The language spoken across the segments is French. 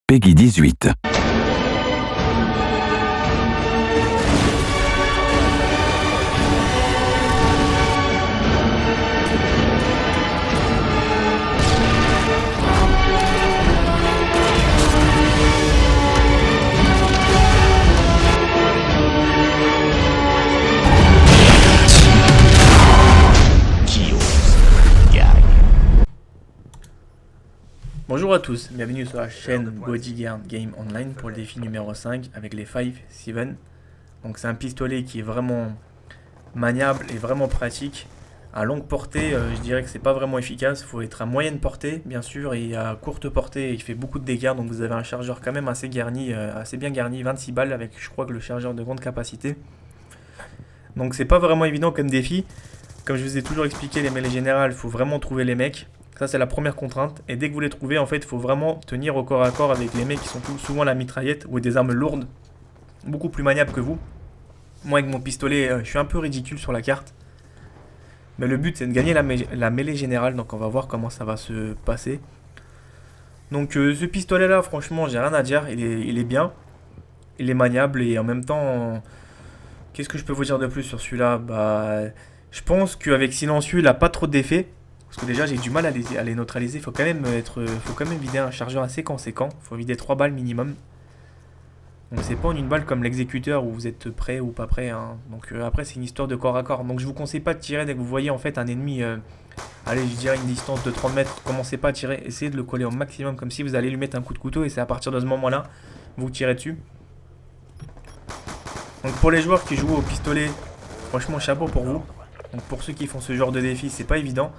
Peggy 18. Bonjour à tous, bienvenue sur la chaîne Bodyguard Game Online pour le défi numéro 5 avec les 5-7. Donc c'est un pistolet qui est vraiment maniable et vraiment pratique. À longue portée, je dirais que c'est pas vraiment efficace, il faut être à moyenne portée bien sûr, et à courte portée il fait beaucoup de dégâts, donc vous avez un chargeur quand même assez garni, assez bien garni, 26 balles avec je crois que le chargeur de grande capacité. Donc c'est pas vraiment évident comme défi. Comme je vous ai toujours expliqué, les mêlées générales, il faut vraiment trouver les mecs. Ça, c'est la première contrainte. Et dès que vous les trouvez, en fait, il faut vraiment tenir au corps à corps avec les mecs qui sont souvent la mitraillette ou des armes lourdes, beaucoup plus maniables que vous. Moi, avec mon pistolet, je suis un peu ridicule sur la carte. Mais le but, c'est de gagner la mêlée générale. Donc, on va voir comment ça va se passer. Donc, ce pistolet-là, franchement, j'ai rien à dire. Il est bien. Il est maniable. Et en même temps, qu'est-ce que je peux vous dire de plus sur celui-là? Je pense qu'avec silencieux, il n'a pas trop d'effet. Parce que déjà j'ai du mal à les neutraliser, faut quand même vider un chargeur assez conséquent, faut vider 3 balles minimum. Donc c'est pas une balle comme l'exécuteur où vous êtes prêt ou pas prêt, hein. Donc après c'est une histoire de corps à corps. Donc je vous conseille pas de tirer dès que vous voyez en fait un ennemi, allez je dirais une distance de 30 mètres, commencez pas à tirer, essayez de le coller au maximum comme si vous allez lui mettre un coup de couteau et c'est à partir de ce moment là, vous tirez dessus. Donc pour les joueurs qui jouent au pistolet, franchement chapeau pour vous. Donc pour ceux qui font ce genre de défi c'est pas évident.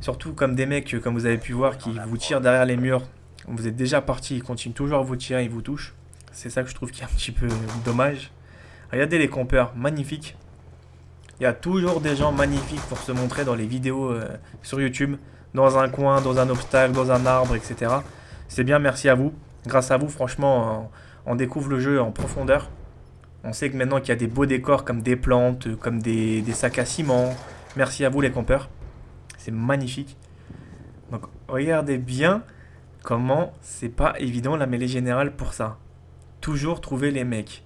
Surtout comme des mecs, comme vous avez pu voir, qui vous tirent derrière les murs. Vous êtes déjà parti, ils continuent toujours à vous tirer, ils vous touchent. C'est ça que je trouve qui est un petit peu dommage. Regardez les compeurs, magnifiques. Il y a toujours des gens magnifiques pour se montrer dans les vidéos sur YouTube. Dans un coin, dans un obstacle, dans un arbre, etc. C'est bien, merci à vous. Grâce à vous, franchement, on découvre le jeu en profondeur. On sait que maintenant qu'il y a des beaux décors comme des plantes, comme des sacs à ciment. Merci à vous les compeurs. C'est magnifique. Donc regardez bien comment c'est pas évident la mêlée générale pour ça. Toujours trouver les mecs.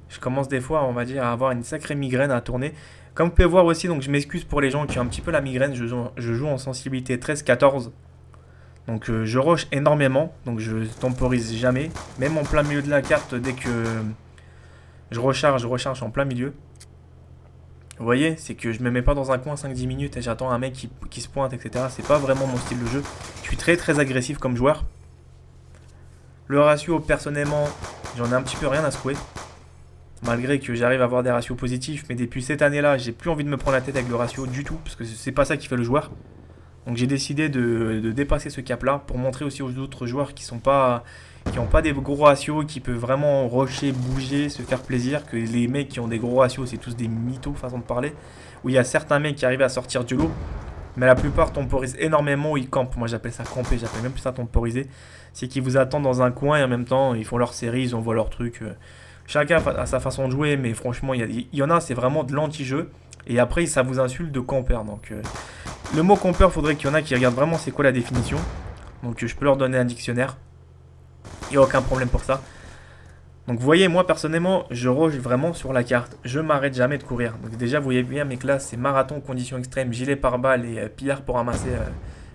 Je commence des fois, on va dire, à avoir une sacrée migraine à tourner. Comme vous pouvez voir aussi, donc je m'excuse pour les gens qui ont un petit peu la migraine. Je joue en sensibilité 13-14. Donc je rush énormément. Donc je temporise jamais. Même en plein milieu de la carte, dès que je recharge en plein milieu. Vous voyez, c'est que je me mets pas dans un coin 5-10 minutes et j'attends un mec qui se pointe, etc. C'est pas vraiment mon style de jeu. Je suis très agressif comme joueur. Le ratio, personnellement, j'en ai un petit peu rien à secouer. Malgré que j'arrive à avoir des ratios positifs, mais depuis cette année-là, j'ai plus envie de me prendre la tête avec le ratio du tout, parce que c'est pas ça qui fait le joueur. Donc j'ai décidé de dépasser ce cap-là pour montrer aussi aux autres joueurs qui n'ont pas des gros ratios, qui peuvent vraiment rusher, bouger, se faire plaisir, que les mecs qui ont des gros ratios, c'est tous des mythos, façon de parler, où il y a certains mecs qui arrivent à sortir du lot, mais la plupart temporisent énormément, ils campent. Moi j'appelle ça camper, j'appelle même plus ça temporiser. C'est qu'ils vous attendent dans un coin et en même temps ils font leur série, ils envoient leur truc. Chacun a sa façon de jouer, mais franchement il y en a, c'est vraiment de l'anti-jeu. Et après ça vous insulte de camper. Donc le mot camper, faudrait qu'il y en a qui regardent vraiment c'est quoi la définition. Donc je peux leur donner un dictionnaire. Il n'y a aucun problème pour ça. Donc vous voyez, moi personnellement, je rush vraiment sur la carte. Je m'arrête jamais de courir. Donc déjà, vous voyez bien mes classes, c'est marathon, conditions extrêmes, gilet pare-balles et pillard pour ramasser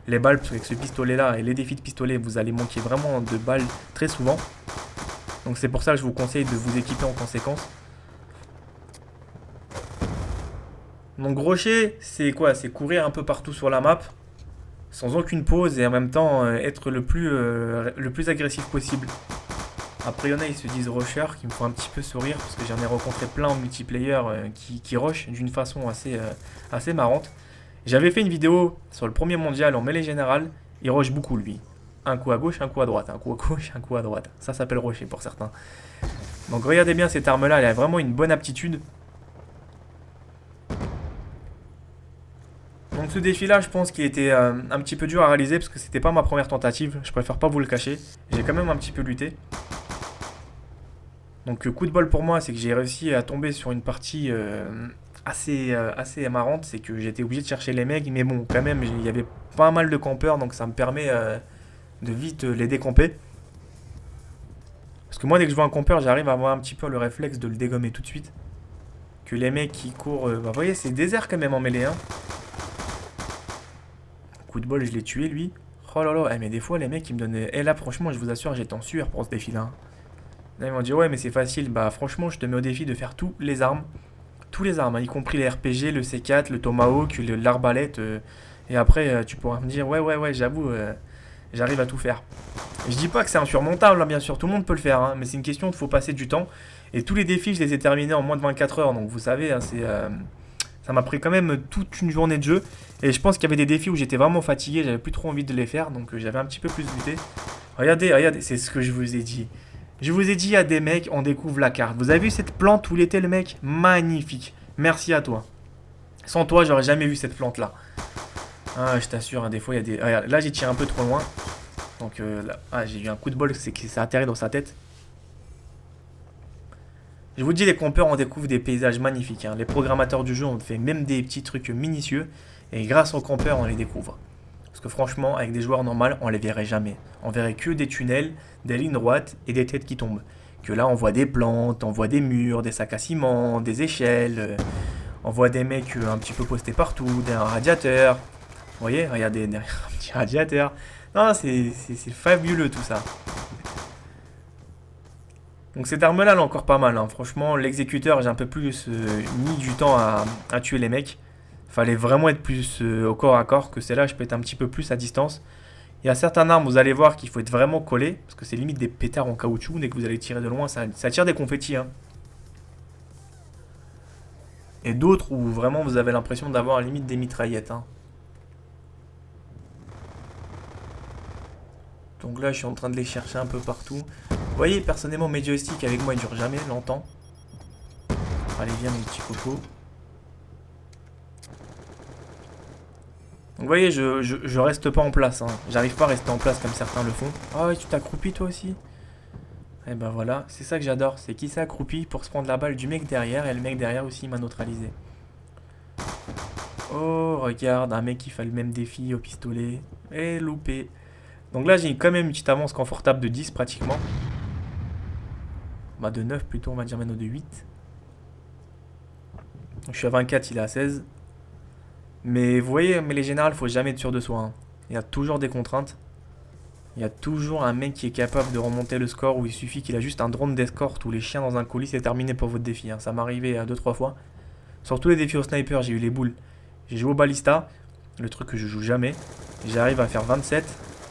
les balles. Parce qu'avec ce pistolet-là et les défis de pistolet, vous allez manquer vraiment de balles très souvent. Donc c'est pour ça que je vous conseille de vous équiper en conséquence. Donc rusher, c'est quoi? C'est courir un peu partout sur la map, sans aucune pause et en même temps être le plus agressif possible. Après, il y en a, ils se disent rusher, qui me font un petit peu sourire, parce que j'en ai rencontré plein en multiplayer qui rush d'une façon assez marrante. J'avais fait une vidéo sur le premier mondial en mêlée générale, il rush beaucoup lui. Un coup à gauche, un coup à droite, un coup à gauche, un coup à droite. Ça s'appelle rusher pour certains. Donc regardez bien cette arme-là, elle a vraiment une bonne aptitude. Donc ce défi-là, je pense qu'il était un petit peu dur à réaliser, parce que c'était pas ma première tentative, je préfère pas vous le cacher. J'ai quand même un petit peu lutté. Donc coup de bol pour moi, c'est que j'ai réussi à tomber sur une partie assez marrante. C'est que j'étais obligé de chercher les mecs, mais bon, quand même, il y avait pas mal de campeurs, donc ça me permet de vite les décamper. que moi, dès que je vois un compeur, j'arrive à avoir un petit peu le réflexe de le dégommer tout de suite. Que les mecs qui courent... bah, vous voyez, c'est désert quand même en mêlée, hein. Coup de bol, je l'ai tué, lui. Oh là là, mais des fois, les mecs, ils me donnent... Et là, franchement, je vous assure, j'étais en sueur pour ce défi-là, hein. Là, ils m'ont dit, ouais, mais c'est facile. Bah, franchement, je te mets au défi de faire tous les armes. Tous les armes, hein, y compris les RPG, le C4, le Tomahawk, l'arbalète. Et après, tu pourras me dire, ouais, j'avoue, j'arrive à tout faire. Je dis pas que c'est insurmontable, hein, bien sûr, tout le monde peut le faire, hein, mais c'est une question de faut passer du temps. Et tous les défis, je les ai terminés en moins de 24 heures, donc vous savez, hein, ça m'a pris quand même toute une journée de jeu. Et je pense qu'il y avait des défis où j'étais vraiment fatigué, j'avais plus trop envie de les faire, donc j'avais un petit peu plus buté. Regardez, c'est ce que je vous ai dit. Je vous ai dit à des mecs, on découvre la carte. Vous avez vu cette plante où il était le mec? Magnifique. Merci à toi. Sans toi, j'aurais jamais vu cette plante là. Ah, je t'assure, hein, des fois il y a des... Regarde, là j'ai tiré un peu trop loin. Donc là, j'ai eu un coup de bol, c'est que ça a atterri dans sa tête. Je vous dis, les compeurs, on découvre des paysages magnifiques, hein. Les programmateurs du jeu ont fait même des petits trucs minutieux. Et grâce aux compeurs, on les découvre. Parce que franchement, avec des joueurs normaux, on les verrait jamais. On verrait que des tunnels, des lignes droites et des têtes qui tombent. Que là, on voit des plantes, on voit des murs, des sacs à ciment, des échelles. On voit des mecs un petit peu postés partout, des radiateurs. Vous voyez, regardez, derrière un petit radiateur. Non, c'est fabuleux tout ça. Donc cette arme là, elle est encore pas mal, hein. Franchement, l'exécuteur, j'ai un peu plus mis du temps à tuer les mecs. Fallait vraiment être plus au corps à corps que celle-là, je peux être un petit peu plus à distance. Il y a certaines armes, vous allez voir qu'il faut être vraiment collé, parce que c'est limite des pétards en caoutchouc. Dès que vous allez tirer de loin, ça tire des confettis, hein. Et d'autres où vraiment vous avez l'impression d'avoir limite des mitraillettes, hein. Donc là, je suis en train de les chercher un peu partout. Vous voyez, personnellement, mes joysticks avec moi, ils durent jamais longtemps. Allez, viens, mon petit coco. Donc, vous voyez, je reste pas en place, hein. J'arrive pas à rester en place comme certains le font. Ah oui, tu t'accroupis toi aussi? Et ben voilà, c'est ça que j'adore. C'est qui s'est accroupi pour se prendre la balle du mec derrière. Et le mec derrière aussi, il m'a neutralisé. Oh, regarde, un mec qui fait le même défi au pistolet. Et loupé. Donc là, j'ai quand même une petite avance confortable de 10 pratiquement. Bah de 9 plutôt, on va dire maintenant de 8. Donc je suis à 24, il est à 16. Mais vous voyez, mais les générales, faut jamais être sûr de soi, hein. Il y a toujours des contraintes. Il y a toujours un mec qui est capable de remonter le score où il suffit qu'il a juste un drone d'escorte ou les chiens dans un colis, c'est terminé pour votre défi, hein. Ça m'est arrivé 2-3 fois. Sur tous les défis au sniper, j'ai eu les boules. J'ai joué au balista, le truc que je joue jamais. J'arrive à faire 27.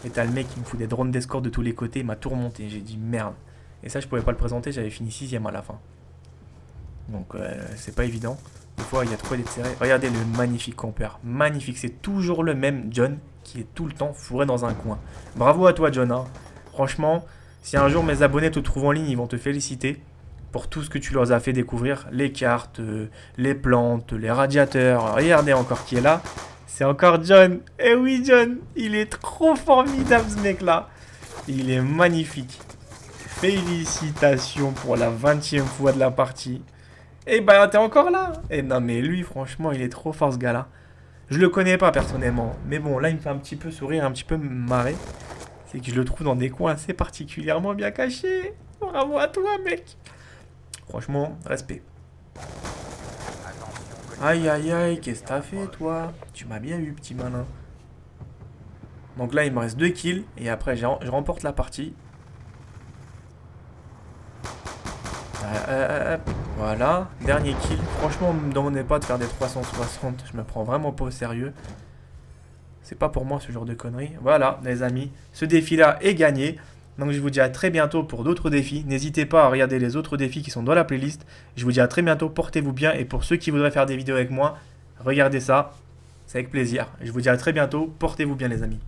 Et t'as le mec qui me fout des drones d'escorte de tous les côtés, il m'a tout remonté. J'ai dit merde. Et ça, je pouvais pas le présenter, j'avais fini 6ème à la fin. Donc, c'est pas évident. Des fois, il y a de quoi être serré. Regardez le magnifique compère. Magnifique, c'est toujours le même John qui est tout le temps fourré dans un coin. Bravo à toi, John, hein. Franchement, si un jour mes abonnés te trouvent en ligne, ils vont te féliciter pour tout ce que tu leur as fait découvrir. Les cartes, les plantes, les radiateurs. Regardez encore qui est là. C'est encore John. Eh oui, John, il est trop formidable ce mec-là. Il est magnifique. Félicitations pour la 20e fois de la partie. Eh ben, t'es encore là. Et non, mais lui, franchement, il est trop fort ce gars-là. Je le connais pas personnellement. Mais bon, là, il me fait un petit peu sourire, un petit peu marrer. C'est que je le trouve dans des coins assez particulièrement bien cachés. Bravo à toi, mec. Franchement, respect. Aïe, aïe, aïe, qu'est-ce que t'as fait, toi? Tu m'as bien eu, petit malin. Donc là, il me reste 2 kills. Et après, je remporte la partie. Voilà, dernier kill. Franchement, ne me demandez pas de faire des 360. Je me prends vraiment pas au sérieux. C'est pas pour moi ce genre de conneries. Voilà, les amis. Ce défi-là est gagné. Donc je vous dis à très bientôt pour d'autres défis. N'hésitez pas à regarder les autres défis qui sont dans la playlist. Je vous dis à très bientôt, portez-vous bien. Et pour ceux qui voudraient faire des vidéos avec moi, regardez ça. C'est avec plaisir. Je vous dis à très bientôt, portez-vous bien les amis.